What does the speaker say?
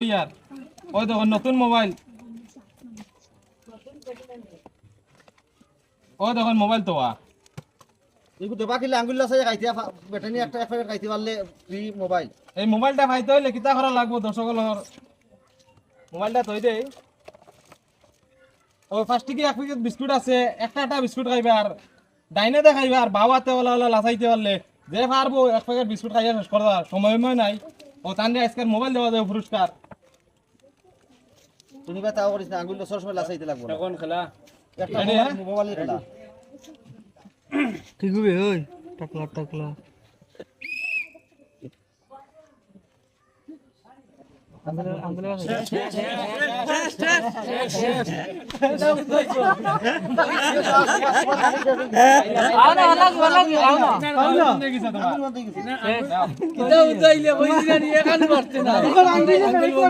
ইয়ার ওই দেখো নতুন মোবাইল, ও দেখুন মোবাইল তো এগুলো দেবা কিলে আঙ্গুল আছে খাইতে বেটানি একটা এক প্যাকেট খাইতে পারলে ফ্রি মোবাইল। এই মোবাইলটা পাইতে হইলে কিতা করা লাগবো দর্শকর মোবাইলটা তৈ দেই। ও ফার্স্টে কি এক প্যাকেট বিস্কুট আছে, একটা বিস্কুট খাইবে আর ডাইনে দে খাইবে আর বাবাতে ওলা লাসাইতে পারলে যে পারবো এক প্যাকেট বিস্কুট খাইয়া শেষ করা সময় নাই। ও তান্ডে আজকের মোবাইল দেওয়া যাবে পুরস্কার। তুমি বা তাও করিস না আঙ্গুল সবসময় লাসাইতে লাগবে না। এখন খেলা একটা মোবাইলের খেলা ঠিক হবে ওই টাকলা টাকলা